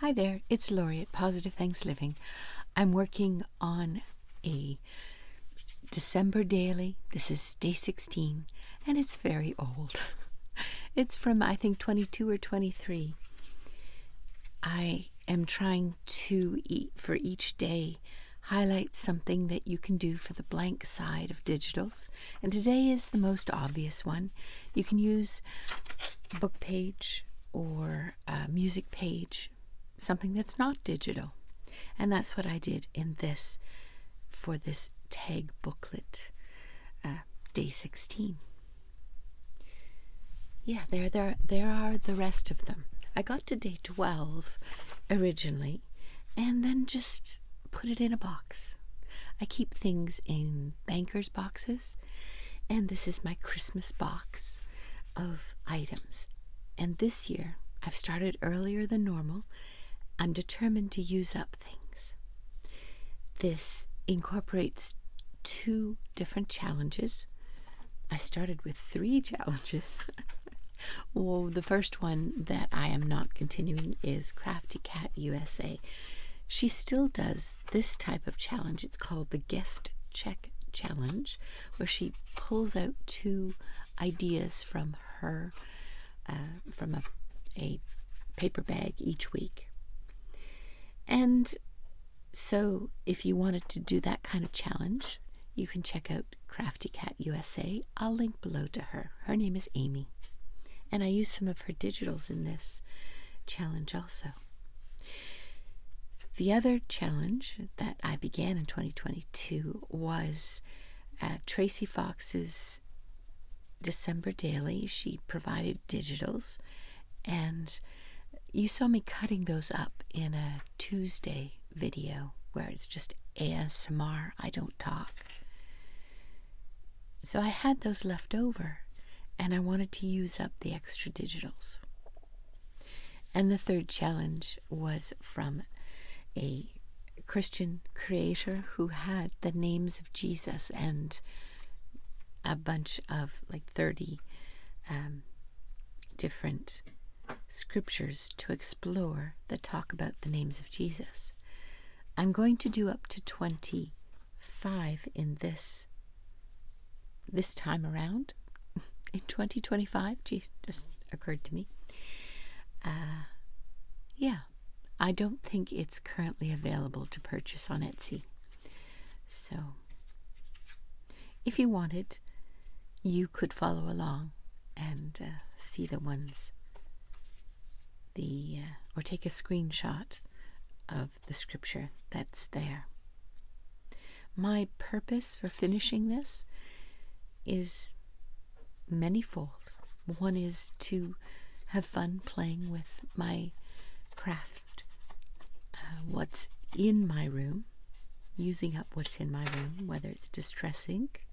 Hi there, it's Lori at Positive Thanks Living. I'm working on a December daily. This is day 16, and it's very old. It's from, I think, 22 or 23. I am trying to, for each day, highlight something that you can do for the blank side of digitals. And today is the most obvious one. You can use a book page or a music page, something that's not digital. And that's what I did in this, for this tag booklet, day 16. Yeah, there are the rest of them. I got to day 12 originally, and then just put it in a box. I keep things in bankers' boxes, and this is my Christmas box of items. And this year, I've started earlier than normal. I'm determined to use up things. This incorporates 2 different challenges. I started with 3 challenges. Well, the first one that I am not continuing is Crafty Cat USA. She still does this type of challenge. It's called the Guest Check Challenge, where she pulls out 2 ideas from her, from a paper bag each week. And so if you wanted to do that kind of challenge, you can check out Crafty Cat USA. I'll link below to her. Her name is Amy. And I use some of her digitals in this challenge also. The other challenge that I began in 2022 was Tracy Fox's December Daily. She provided digitals, and you saw me cutting those up in a Tuesday video where it's just ASMR, I don't talk. So I had those left over, and I wanted to use up the extra digitals. And the third challenge was from a Christian creator who had the names of Jesus and a bunch of 30 different scriptures to explore that talk about the names of Jesus. I'm going to do up to 25 in this time around. In 2025, geez, just occurred to me. Yeah, I don't think it's currently available to purchase on Etsy. So, if you wanted, you could follow along and see the ones, or take a screenshot of the scripture that's there. My purpose for finishing this is manyfold. One is to have fun playing with my craft, what's in my room, using up what's in my room, whether it's distress ink,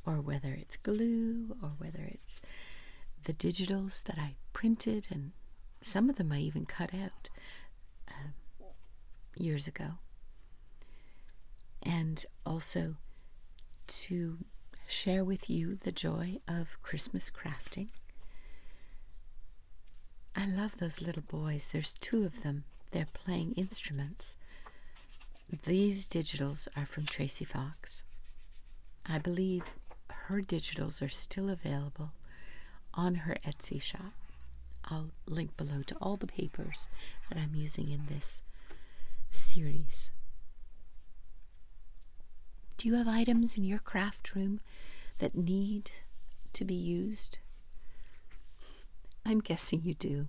or whether it's glue, or whether it's the digitals that I printed, and some of them I even cut out years ago. And also to share with you the joy of Christmas crafting. I love those little boys. There's 2 of them. They're playing instruments. These digitals are from Tracy Fox. I believe her digitals are still available on her Etsy shop. I'll link below to all the papers that I'm using in this series. Do you have items in your craft room that need to be used? I'm guessing you do.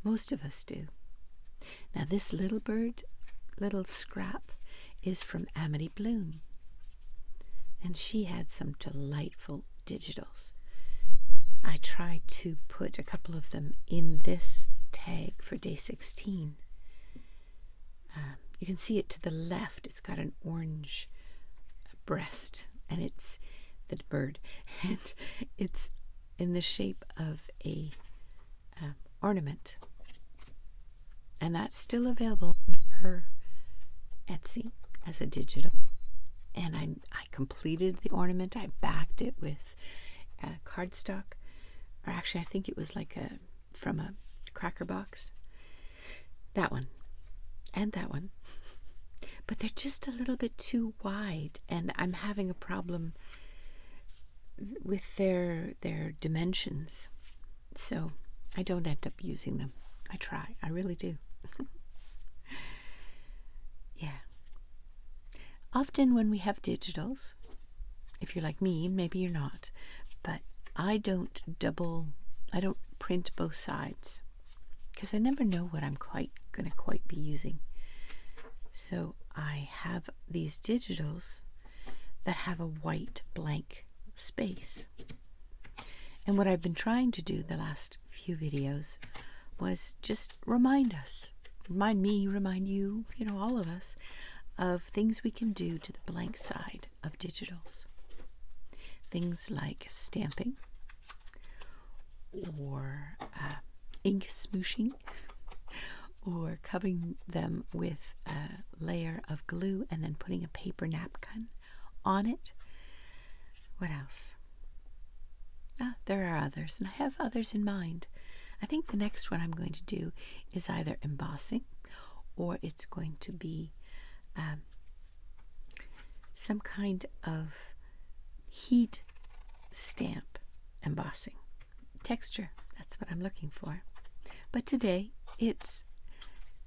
Most of us do. Now this little scrap is from Amity Bloom. And she had some delightful digitals. I tried to put a couple of them in this tag for day 16. You can see it to the left. It's got an orange breast, and it's the bird, and it's in the shape of a ornament, and that's still available on her Etsy as a digital. And I completed the ornament. I backed it with cardstock, or actually I think it was from a cracker box. That one. and that one. But they're just a little bit too wide, and I'm having a problem with their dimensions. So I don't end up using them. I try. I really do. Yeah. Often when we have digitals, if you're like me, maybe you're not, but I don't print both sides because I never know what I'm going to be using. So I have these digitals that have a white blank space. And what I've been trying to do the last few videos was just remind me, remind you, all of us, of things we can do to the blank side of digitals. Things like stamping or ink smooshing, or covering them with a layer of glue and then putting a paper napkin on it. What else? There are others, and I have others in mind. I think the next one I'm going to do is either embossing, or it's going to be some kind of heat stamp embossing. Texture, that's what I'm looking for. But today, it's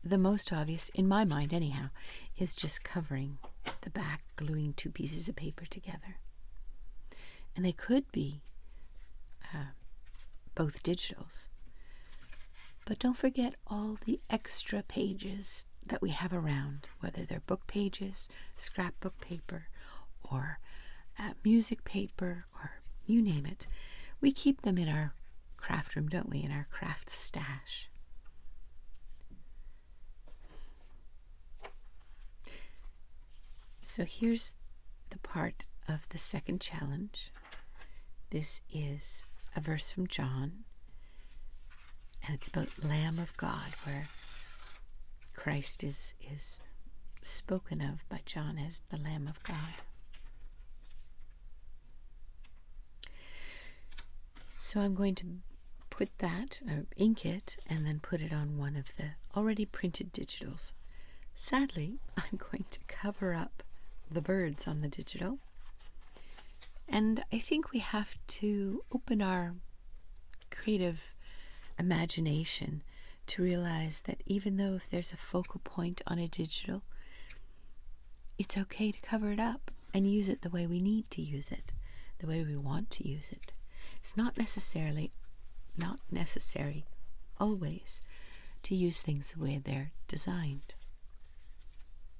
the most obvious, in my mind anyhow, is just covering the back, gluing two pieces of paper together. And they could be both digitals. But don't forget all the extra pages that we have around, whether they're book pages, scrapbook paper, or music paper, or you name it. We keep them in our craft room, don't we? In our craft stash. So here's the part of the second challenge. This is a verse from John, and it's about Lamb of God, where Christ is spoken of by John as the Lamb of God. So I'm going to put that, or ink it, and then put it on one of the already printed digitals. Sadly, I'm going to cover up the birds on the digital. And I think we have to open our creative imagination to realize that even though if there's a focal point on a digital, it's okay to cover it up and use it the way we need to use it, the way we want to use it. It's not necessary always to use things the way they're designed.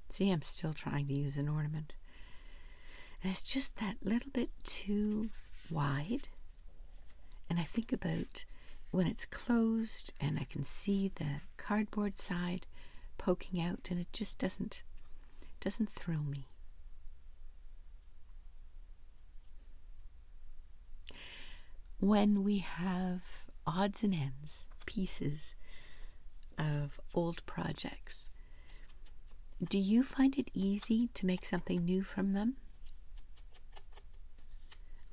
See, I'm still trying to use an ornament. And it's just that little bit too wide. And I think about when it's closed and I can see the cardboard side poking out, and it just doesn't thrill me. When we have odds and ends, pieces of old projects, do you find it easy to make something new from them?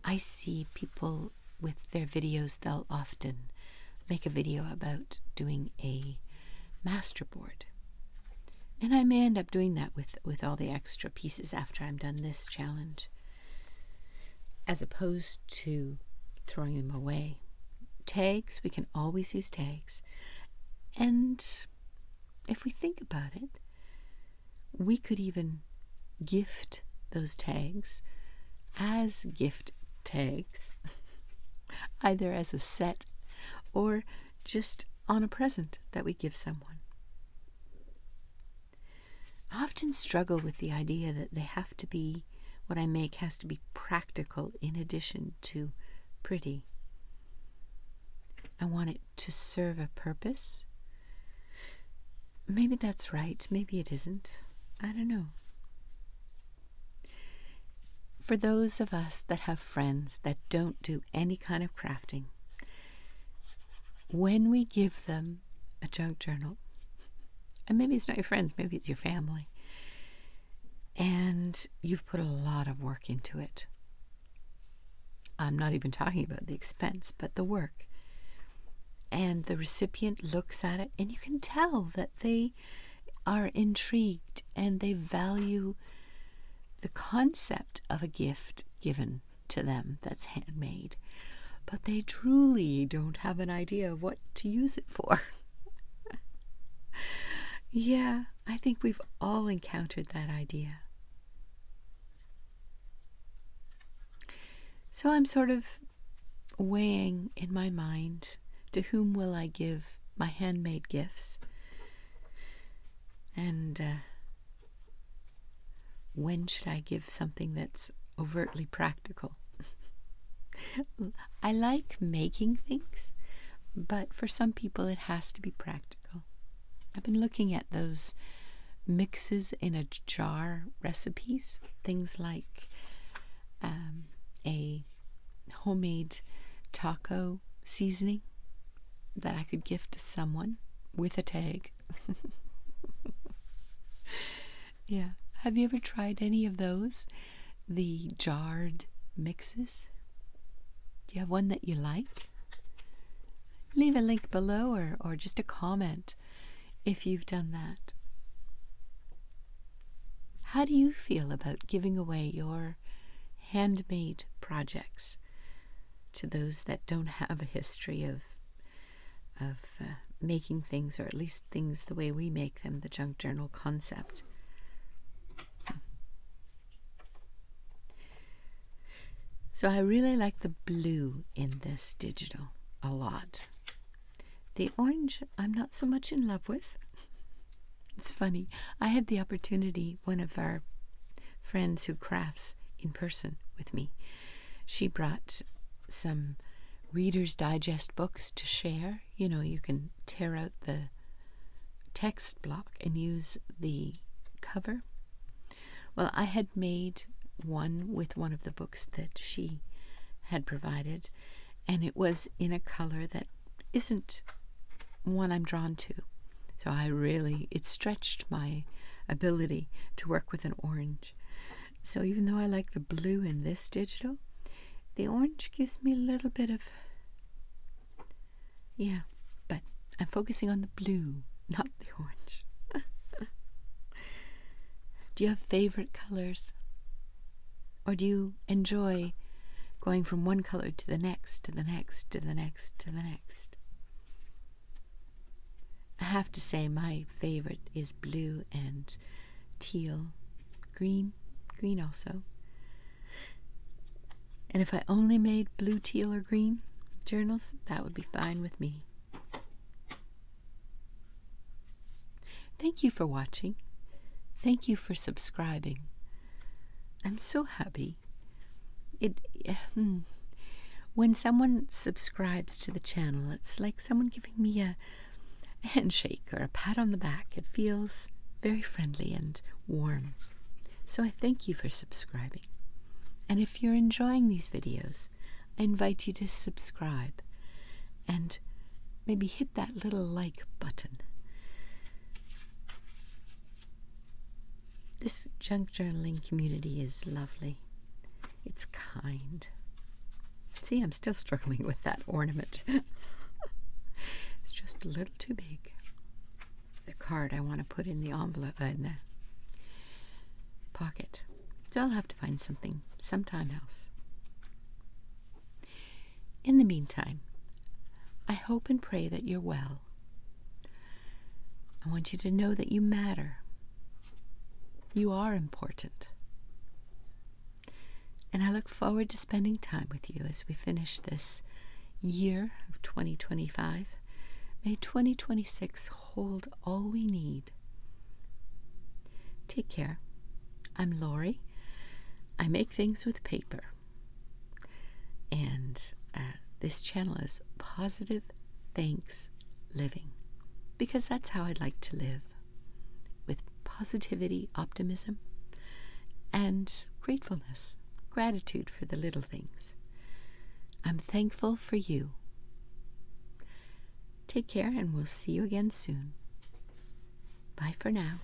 I see people with their videos, they'll often make a video about doing a masterboard. And I may end up doing that with all the extra pieces after I'm done this challenge, as opposed to throwing them away. Tags, we can always use tags. And if we think about it, we could even gift those tags as gift tags, either as a set or just on a present that we give someone. I often struggle with the idea that they have to be, what I make has to be practical in addition to pretty. I want it to serve a purpose. Maybe that's right, maybe it isn't. I don't know. For those of us that have friends that don't do any kind of crafting, when we give them a junk journal, and maybe it's not your friends, maybe it's your family, and you've put a lot of work into it. I'm not even talking about the expense, but the work. And the recipient looks at it, and you can tell that they are intrigued and they value the concept of a gift given to them that's handmade, but they truly don't have an idea of what to use it for. Yeah, I think we've all encountered that idea. So I'm sort of weighing in my mind, to whom will I give my handmade gifts? And when should I give something that's overtly practical? I like making things, but for some people it has to be practical. I've been looking at those mixes in a jar recipes, things like a homemade taco seasoning that I could gift to someone with a tag. Yeah. Have you ever tried any of those? The jarred mixes? Do you have one that you like? Leave a link below or just a comment if you've done that. How do you feel about giving away your handmade projects to those that don't have a history of making things, or at least things the way we make them, the junk journal concept? So I really like the blue in this digital a lot. The orange I'm not so much in love with. It's funny. I had the opportunity, one of our friends who crafts in person with me, she brought some Reader's Digest books to share. You know, you can tear out the text block and use the cover. Well, I had made one with one of the books that she had provided, and it was in a color that isn't one I'm drawn to. So it stretched my ability to work with an orange. So even though I like the blue in this digital, the orange gives me a little bit of, but I'm focusing on the blue, not the orange. Do you have favorite colors? Or do you enjoy going from one color to the next, to the next, to the next, to the next? I have to say my favorite is blue and teal, green also. And if I only made blue, teal, or green journals, that would be fine with me. Thank you for watching. Thank you for subscribing. I'm so happy. When someone subscribes to the channel, it's like someone giving me a handshake or a pat on the back. It feels very friendly and warm. So I thank you for subscribing. And if you're enjoying these videos, I invite you to subscribe and maybe hit that little like button. This junk journaling community is lovely. It's kind. See, I'm still struggling with that ornament. It's just a little too big. The card I want to put in the envelope, in the pocket. So I'll have to find something sometime else. In the meantime, I hope and pray that you're well. I want you to know that you matter. You are important. And I look forward to spending time with you as we finish this year of 2025. May 2026 hold all we need. Take care. I'm Lori. I make things with paper. And this channel is Positive Thanks Living, because that's how I'd like to live, with positivity, optimism, and gratefulness, gratitude for the little things. I'm thankful for you. Take care, and we'll see you again soon. Bye for now.